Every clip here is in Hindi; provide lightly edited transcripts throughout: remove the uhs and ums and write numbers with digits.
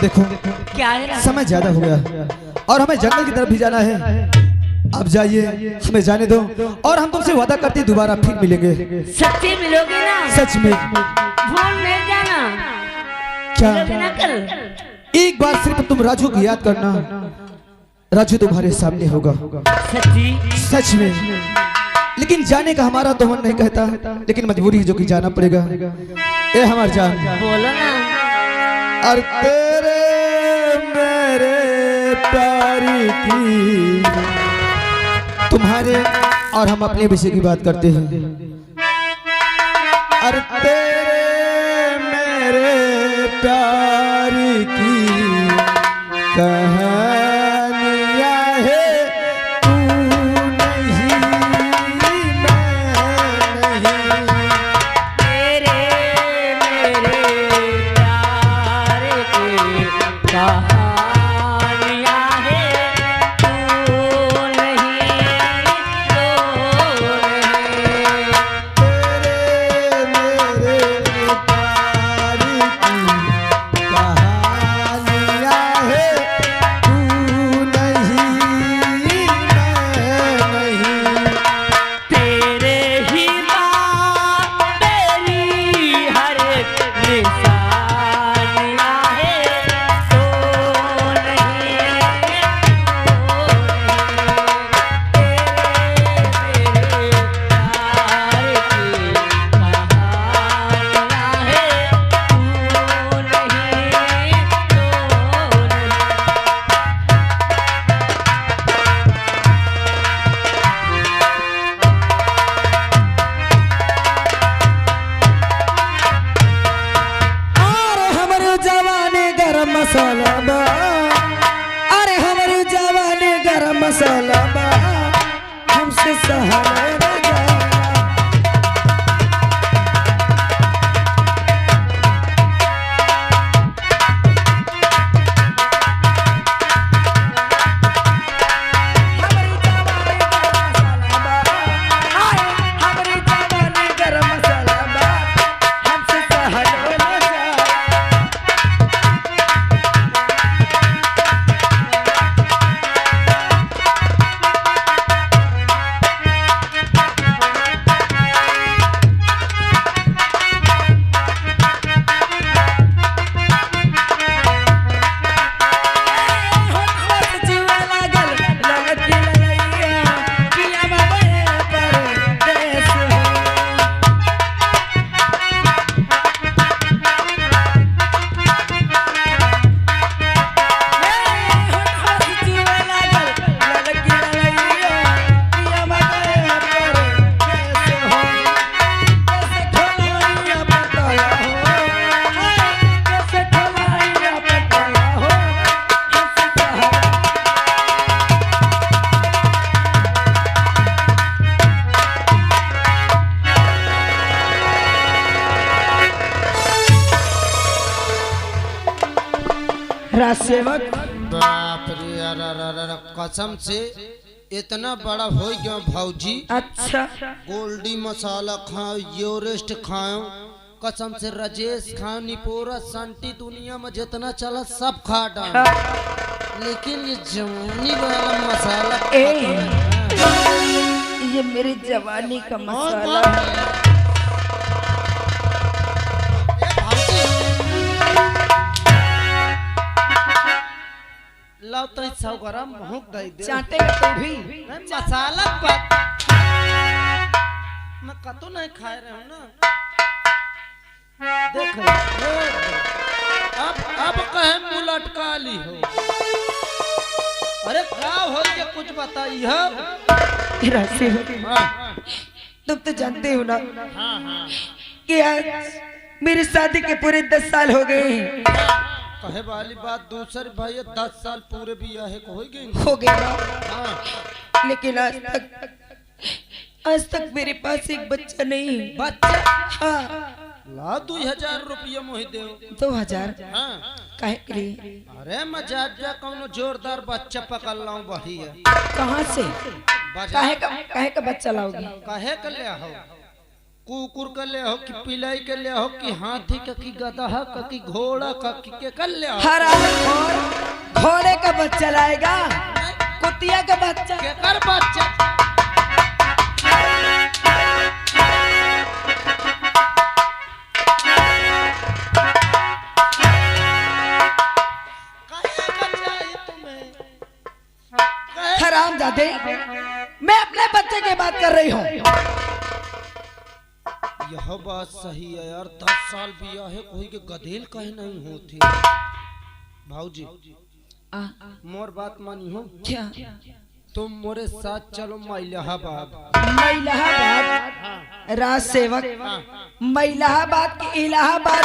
देखो क्या है? समय ज्यादा हो गया और हमें जंगल की तरफ भी जाना है। अब जाइए, हमें जाने दो और हम तुमसे वादा करते हैं दोबारा फिर मिलेंगे। सच्ची मिलोगे ना? सच में। भूल नहीं जाना। क्या? मिलोगे ना कल? एक बार सिर्फ तुम राजू की याद करना, राजू तुम्हारे सामने होगा। सच्ची? सच में। लेकिन जाने का हमारा तो मन नहीं कहता, लेकिन मजबूरी है जो कि जाना पड़ेगा। ए हमार जान, बोलो ना। और तेरे मेरे प्यारी की, तुम्हारे और हम अपने विषय की बात करते हैं। और तेरे मेरे प्यारी की कहानियां है, तू नहीं मैं नहीं। तेरे मेरे प्यार की कहानियां हैं, तू नहीं तो नहीं। तेरे मेरे प्यारी की कहानियां है, तू नहीं मैं नहीं। तेरे ही बात तेरी हर एक निशानियां हैं, तो नहीं तो नहीं। तेरे मेरे प्यार की कहानियां हैं, तू नहीं तो नहीं। अरे हमारे जवानी गरम मसाला बा, अरे हमारे जवानी गरम मसाला बा, हमसे सहारा न जाना। हमारी जवानी गरम मसाला बा, हमसे सहारा न जाना। राजसेवक बाप रे, अरे कसम से इतना बड़ा हो गया भौजी। अच्छा गोल्डी मसाला खाओ, एवरेस्ट खाओ, कसम से राजेश खानी पूरा संटी दुनिया में जितना चला सब खा डाल, लेकिन ये जवानी वाला मसाला ये मेरी जवानी का मसाला है। लाओ तो सौ ग्राम भूख दे दे, चाटेगा तो भी मसाला बात मैं कतो नहीं खाए रहे हूँ ना। देख अब कहे मुँह लटका ली हो। अरे क्या हो गया कुछ बताइए। राजसेवक तुम तो जानते हो ना कि आज मेरी शादी के पूरे 10 साल हो गए हैं। कहे वाली बात दूसरी भाई, 10 साल पूरे भी यह हो गए ना, लेकिन आज तक मेरे पास एक बच्चा नहीं है। बच्चा? हाँ। ला 2000 रुपया मोहि दे। 2000? हाँ। काहे के लिए? अरे मैं जा कौनो जोरदार बच्चा पकड़ लाऊं वही है। कहाँ से? काहे का बच्चा लाओगी? कहे के ले हो कुकुर के ले हो कि पिलाई के ले हो कि हाथी का कि गधा का कि घोड़ा का कि के कर ले हो हराम खोर घोड़े का बच्चा लाएगा कुतिया का बच्चा के कर बच्चा कहे का चाहिए तुम्हें हराम जादे मैं अपने बच्चे की बात कर रही हूँ। यह बात सही है यार 10 साल बिया है कोई के गधेल कहे नहीं होती भाऊजी मोर बात मानी हो क्या तुम मोरे साथ चलो मैलाहाबाद मैं इलाहाबाद राज सेवक मैं इलाहाबाद की इलाहाबाद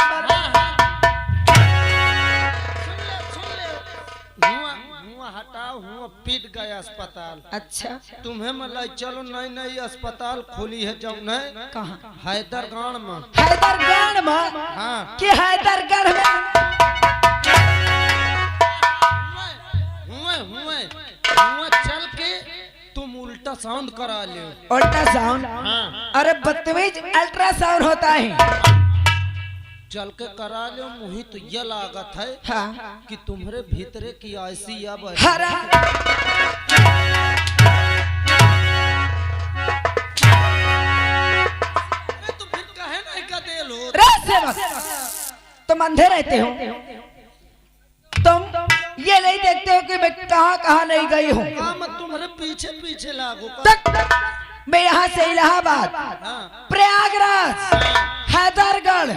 हुआ हटाओ हुआ पीट गया अस्पताल अच्छा तुम्हें मलाई चलो नई नई अस्पताल खुली है जब है कहाँ हैदरगढ़ में हैदरगढ़ में हाँ कि हैदरगढ़ में हुए चल के तुम अल्ट्रासाउंड करा ले अल्ट्रासाउंड हाँ अरे बदतमीज अल्ट्रासाउंड होता है चल के करा ले मुही तो ये लागत है हाँ कि तुम्हारे भीतरे की ऐसी अब हरा तो फिर कहे नहीं गधेल हो राज सेवक तुम अंधे रहते हो तुम ये नहीं देखते हो कि मैं कहाँ कहाँ नहीं गई हूँ मैं तुम्हारे पीछे पीछे लागू मैं यहाँ से इलाहाबाद हाँ प्रयागराज हैदरगढ़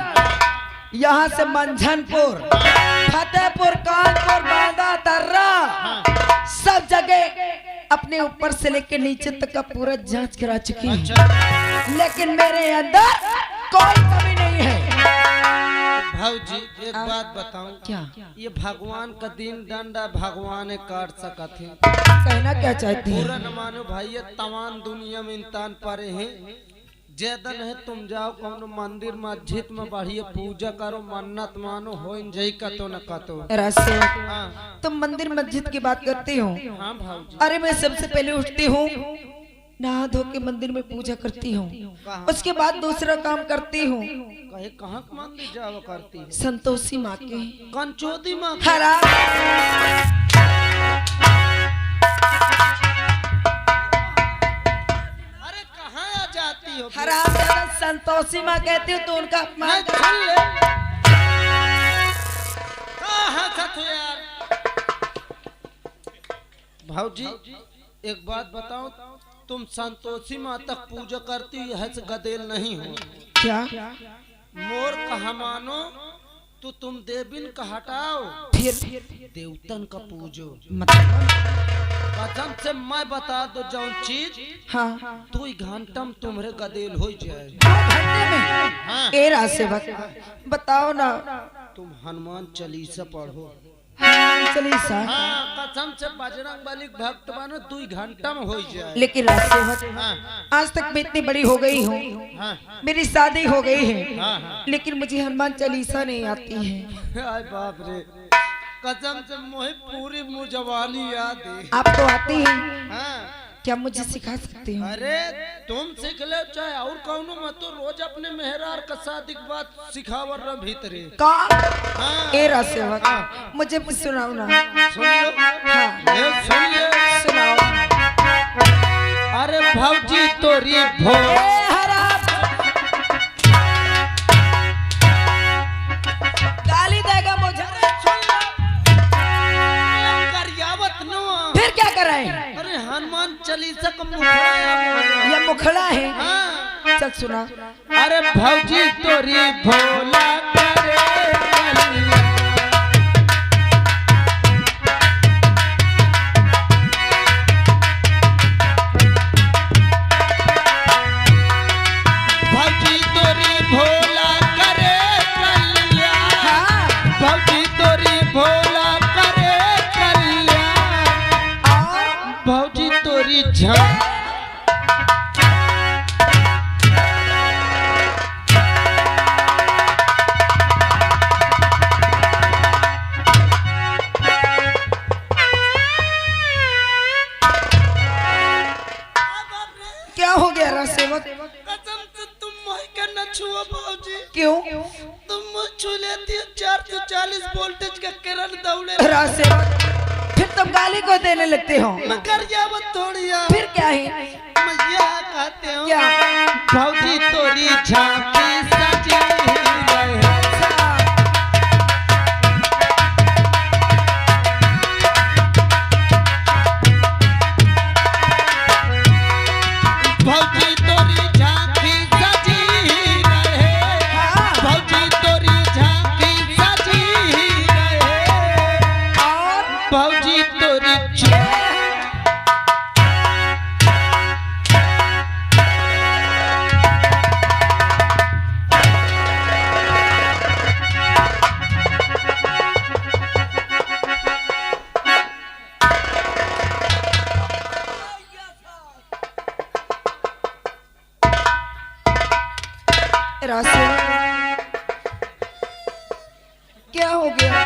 यहाँ से मंझनपुर फतेहपुर कानपुर बांदा तर्रा सब जगह अपने ऊपर से लेकर नीचे तक का पूरा जांच करा चुकी हूँ लेकिन मेरे अंदर कोई कमी नहीं है। भाऊजी एक बात बताऊं क्या ये भगवान का दिन दंडा भगवान काट सकत है कहना क्या चाहती पूरा है न मानो भाई ये तमाम दुनिया में इंसान परे हैं ज्यादा नहीं तुम जाओ कौन मंदिर मस्जिद में बढ़िया पूजा करो मन्नत मानो हो जई कतो न कतो रास्ते हाँ तुम मंदिर मस्जिद की बात करती हो हाँ भाऊजी अरे मैं सबसे पहले उठती हूँ नहा धो के मंदिर में पूजा करती हूँ कहाँ उसके बाद दूसरा काम करती हूँ कहे कहाँ के मंदिर जाओ करती है संतोषी माँ के कंचोदी माँ हरा अरे कहाँ आ जाती हो हरा संतोषी माँ कहती हूँ तो उनका अपमान मैं सुन ले कहाँ हंसत हो यार भाऊजी एक बात बताओ तुम संतोषी माँ तक पूजा करती है से गदेल नहीं हो क्या मोर कहा मानो तो तुम देविन का हटाओ फिर देवतन का पूजो मतलब कसम से मैं बता दो जौन चीज हाँ 2 घंटा में तुम्हारे गदेल हो जाए 2 घंटे में हाँ ए राज सेवक बताओ ना तुम हनुमान चालीसा पढ़ो चालीसा हाँ कसम से बजरंग बली भक्त बनो 2 घंटा में हो जाए लेकिन राज सेवक हाँ आज तक मैं इतनी बड़ी हो गई हूँ हाँ मेरी शादी हो गई है हाँ हाँ लेकिन मुझे हनुमान चालीसा नहीं आती है आय बाप रे कसम से मोहे पूरी मुजवानी याद है आपको आती है हाँ क्या मुझे सिखा सकते हो अरे तुम सीख ले चाहे और कौनो मत तो रोज अपने मेहरार का शादी के बाद सिखावर रह भीतरे का हाँ ए राज सेवक मुझे भी सुनाओ ना सुन लो हाँ ये सुन ले सुनाओ अरे भौजी तोरी भो ए हराम गाली देगा मुझे करियावत नो फिर क्या कर रहे हैं अरे हनुमान चालीसा का मुखड़ा ये मुखड़ा है हाँ चल सुना अरे भौजी तोरी भोला करे कलिया। भौजी तोरी भोला करे कलिया। भौजी तोरी भोला करे कलिया। और भौजी तोरी झ क्या हो गया राज सेवक कसम से तुम मोह के छुओ भाजी। क्यों? तुम मुझ छू लेती हो 440 वोल्टेज का करंट दौड़े। राज सेवक, फिर तुम गाली को देने लगते हो। मैं कर जावत थोड़ी यार। फिर क्या है? मैं यह कहते हूँ क्या? भाजी तोरी झांकी सजी रहे। भौजी तोरी झांकी सजी रहे। भौजी तोरी झांकी सजी रहे। और भौजी तोरी राज सेवक, क्या हो गया?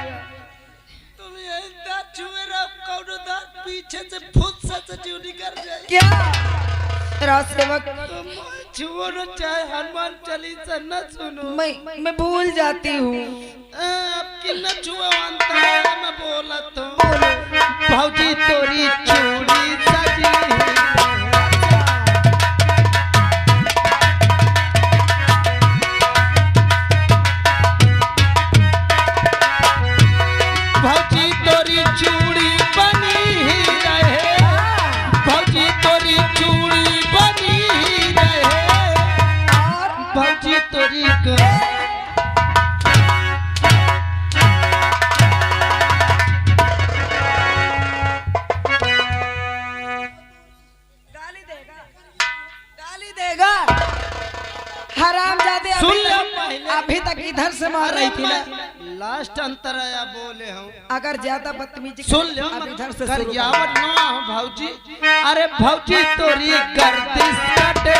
तुम यही दांत छुए रहो, कौनो दांत पीछे से फुट से ड्यूटी कर जाए। क्या? राज सेवक, तुम छुओ न चाहे हनुमान चालीसा न सुनो। मैं भूल जाती हूँ। आपकी न छुआ अंतर है, मैं बोला तो। बोलो। भौजी तोरी चूड़ी सजी। भौजी तोरी चूड़ी बनी रहे। भौजी तोरी चूड़ी बनी रहे। भौजी तोरी गाली देगा? हरामजादे, सुन ले पहले। अभी तक इधर से मार रही थी ना। लास्ट अंतर आया बोले हूँ। अगर ज्यादा बदतमीजी सुन लो अब इधर से कर शुरू कर। यावत ना हो भौजी। अरे भौजी तोरी गर्दिश कटे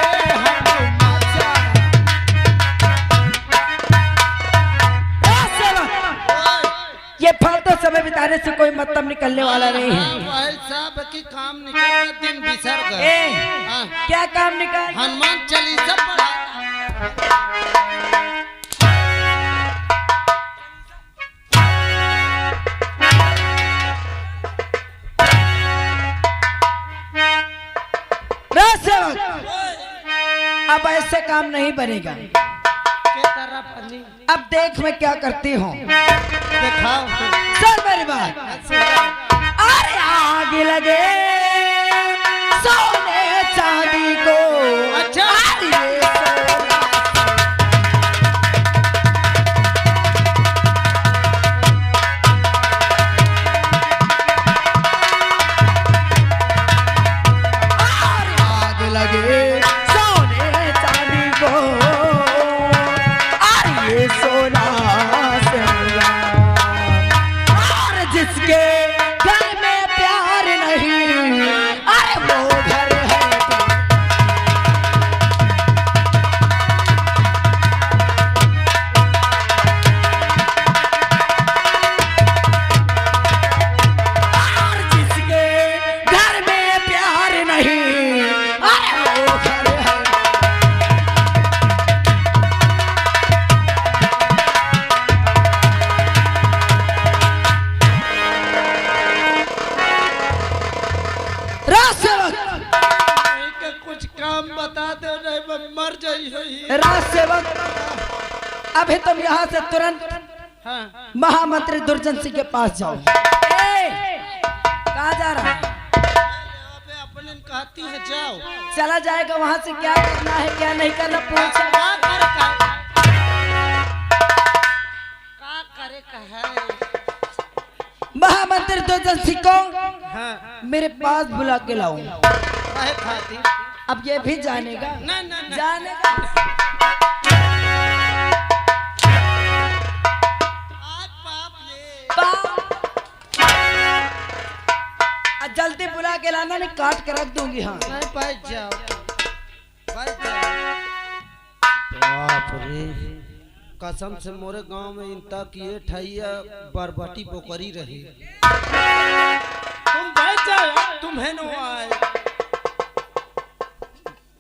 ये फालतू समय बिताने से कोई मतलब निकलने वाला नहीं है। भाई साहब की काम निकल दिन बिसर गए। हाँ। क्या काम निकाल? हनुमान चालीसा पढ़ा। राज सेवक, अब ऐसे काम नहीं बनेगा। के तरह बनी। अब देख मैं क्या करती हूँ। दिखाओ। सुन मेरी बात। अरे आग लगे सोने चांदी को। अच्छा। अरे सोना। अरे आग लगे सोने चांदी को। अरे ये सोना से मिला। और जिसके घर में प्यार नहीं, अरे वो घर है। और जिसके घर में प्यार नहीं, अरे वो घर है। राज सेवक, नहीं के कुछ काम बता दो नहीं मैं मर जाई है। राज सेवक, अभी तुम यहाँ से तुरंत हाँ। महामंत्री दुर्जन सिंह के पास जाओ। कहाँ जा रहा है? अबे अपने कहती है जाओ। चला जाएगा, वहाँ से क्या करना है क्या नहीं करना पूछ। का करे है। महामंत्री दुर्जन सिंह को हाँ। मेरे पास बुला के लाऊं। काहे खाती? अब ये भी जानेगा। ना ना ना। जानेगा। आज बाप ले। जल्दी बुला के लाना, नहीं काट के रख दूंगी। हाँ नहीं बैठ जाओ। बैठ जाओ। बाप रे, कसम से मोरे गांव में इंता किए ठैया बरबटी पोकरी रही। तुम बैठ जाओ, तुम्हें नो आए।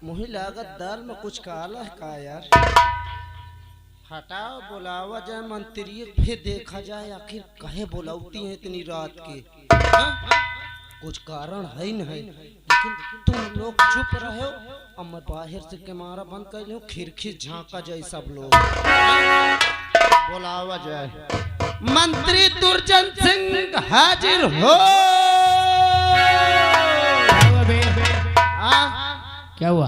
मुही लागत दाल में कुछ काला है का यार। हटाओ बुलावा जाए मंत्री, फिर देखा जाए आखिर कहे बुलाती है इतनी रात के। हाँ? कुछ कारण है नहीं, लेकिन तुम लोग चुप रहो और मैं बाहर से कैमरा बंद कर लूं, खिड़की झांका जाए सब लोग। बुलावा जाए मंत्री दुर्जन सिंह हाजिर हो। क्या हुआ?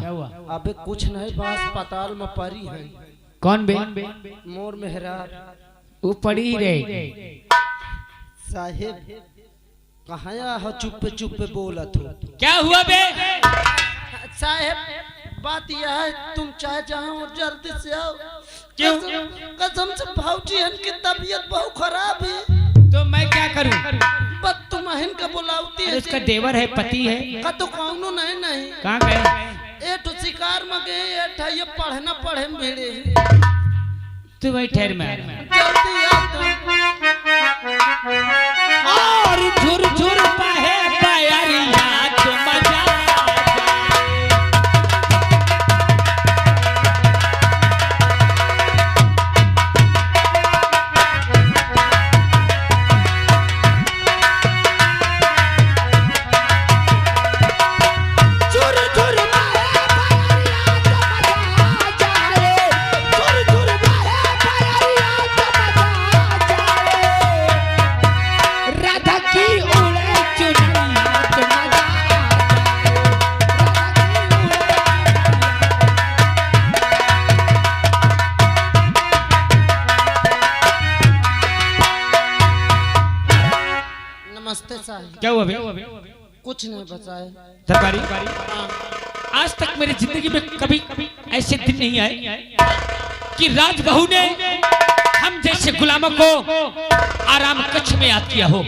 अबे कुछ नहीं, बस अस्पताल में पड़ी है। कौन बे? मोर मेहरा वो पड़ी ही रहेगी। साहेब कहाँ हो? चुप चुप बोलत हो। क्या हुआ बे? साहेब बात यह है, तुम चाहे जाओ जल्दी से आओ। क्यों? कसम से भाऊजी इनकी तबीयत बहुत खराब है। तो मैं क्या करूं? बस तुम इनका बुलावती है। उसका देवर है, पति है। का तो कौनो नहीं नहीं। कहाँ गए? ए तो शिकार में गए, ये पढ़ना पढ़े में भिड़े। तू वही ठहर में आ। जल्दी आ तुम। और झुर झुर बहे बयरिया तो मजा नमस्ते साहब। क्या हुआ बे? कुछ नहीं बताए। दरबारी, आज तक मेरी जिंदगी में कभी ऐसे दिन नहीं आए कि राजबहू ने हम जैसे गुलामों को आराम कक्ष में याद किया हो।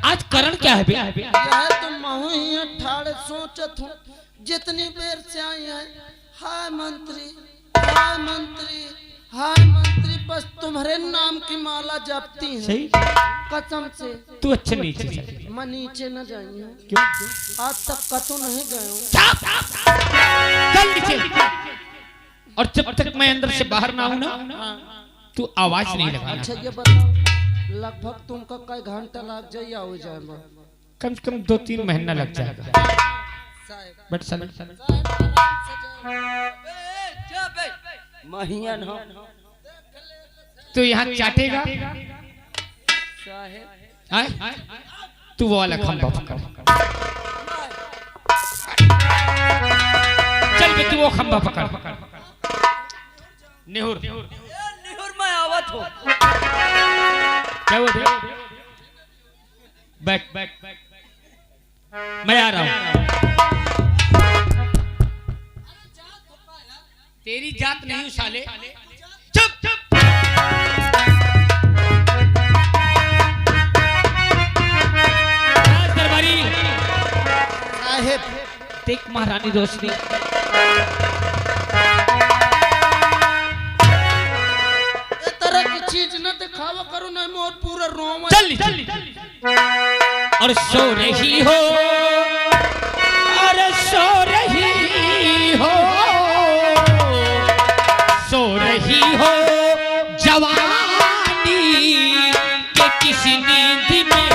आज कारण क्या है बे? यह तो महू ही ठाड़े सोचत हूँ, जितनी देर से आई है। हाय मंत्री, हाय मंत्री, हाय मंत्री, बस तुम्हारे नाम की माला जपती है। सही? कसम से तू अच्छे नीचे चल। मैं नीचे न जाइए, क्यों? आज तक कतो नहीं गए। चल नीचे। और जब तक मैं अंदर से बाहर ना आऊं ना, तू आवाज नहीं लगाना। अच्छा ये बताओ, लगभग तुमका कई घंटा लग जाए हो जाए? कम से कम 2-3 महीना लग जाएगा। बट साले महियन हो तू यहाँ चाटेगा? आए? तू वो वाला खंभा पकड़। चल बे, तू वो खंभा पकड़। नेहुर निहुर में आवत हो। क्या हुआ बे? बैठ, मैं आ रहा हूँ। तेरी जात नहीं हूँ साले। चुप। दरबारी साहेब देख महारानी रोशनी। इस तरह की चीज न दिखावा करो, नहीं मोर पूरा रोम। चल और सो रही हो, अरे सो रही हो, सो रही हो जवानी के किसी नींद में।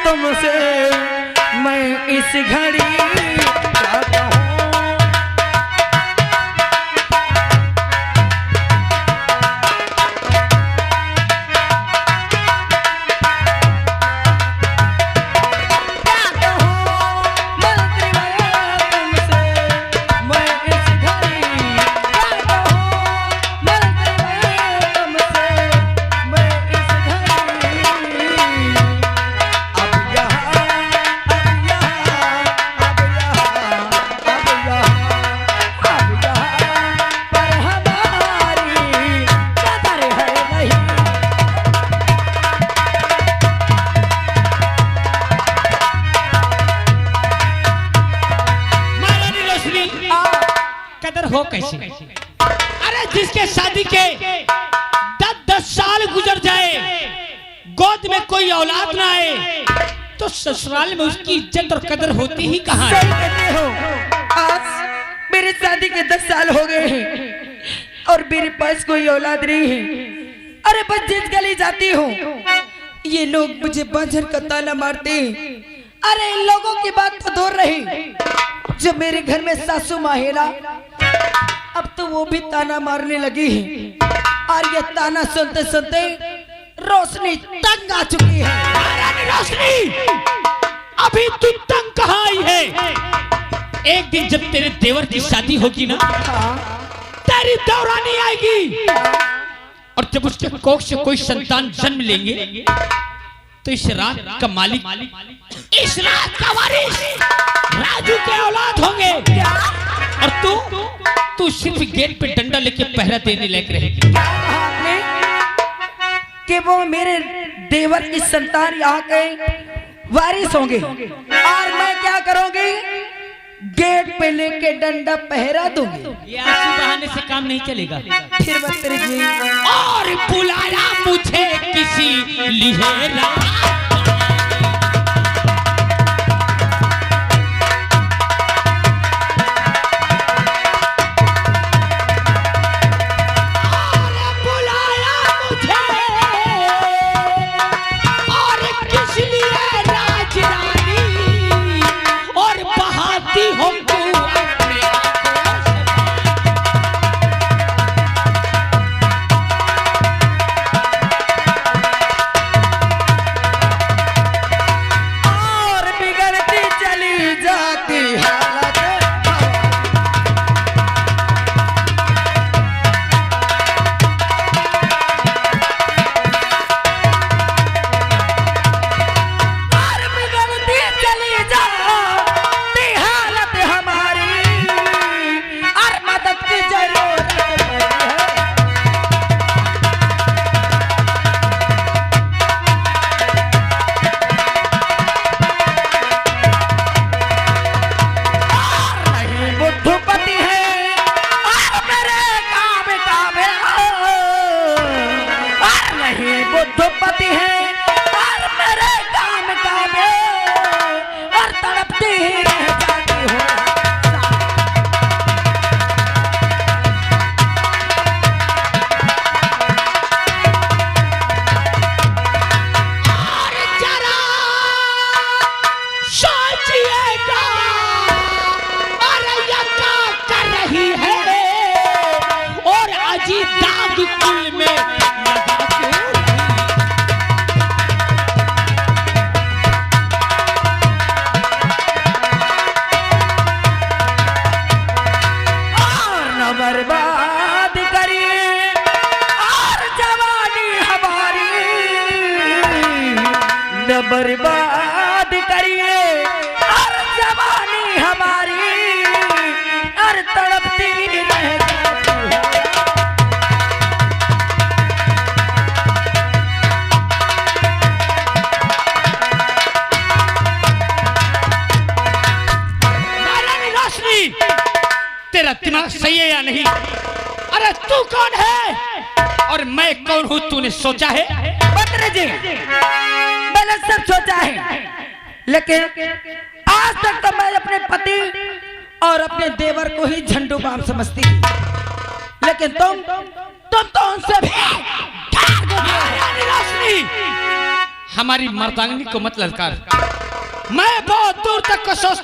तुमसे मैं इस घड़ी क्या कहूं। क्या कहूं मंत्री तुमसे मैं इस घड़ी कैसे? अरे जिसके शादी के 10-10 साल गुजर जाए, गोद में कोई औलाद ना आए, तो ससुराल में उसकी इज्जत और कदर होती ही कहाँ है? सही कहते हो। आज मेरे शादी के 10 साल हो गए हैं और मेरे पास कोई औलाद नहीं है। अरे बस जिस गली जाती हूँ ये लोग मुझे बांझर का ताना मारते हैं। अरे इन लोगों की बात तो दूर रही, जो मेरे घर में सासू माँ है ना, अब तो वो भी ताना मारने लगी है। और ये ताना सुनते सुनते रोशनी तंग आ चुकी है। महारानी रोशनी, अभी तू तंग कहाँ आई है? एक दिन जब तेरे देवर की शादी होगी ना, तेरी दौरानी आएगी, और जब उसके कोख से कोई संतान जन्म लेंगे, तो इस रात का मालिक, इस रात का वारिस राजू के औलाद होंगे। और तू सिर्फ गेट पे डंडा लेके पहरा देने लायक रहेगी। आपने कि वो मेरे देवर की संतान यहाँ के वारिस होंगे और मैं क्या करूंगी? गेट पे लेके डंडा पहरा दूंगी। ये आंसू बहाने से काम नहीं चलेगा। फिर बदतरी जी और बुलाया मुझे किसी लिहेरा, बर्बाद करिए और जवानी हमारी न बर्बाद करिए और जवानी हमारी और तड़पती रह जाती है। तेरा दिमाग सही है या नहीं? अरे तू कौन है और मैं कौन हूँ, तूने सोचा है? बंदरे जी मैंने सब सोचा है, लेकिन आज तक तो मैं अपने पति और अपने देवर को ही झंडू बाम समझती थी, लेकिन तुम तो उनसे भी रोशनी, हमारी मर्दांगनी को मत ललकार। मैं बहुत दूर तक को सोचता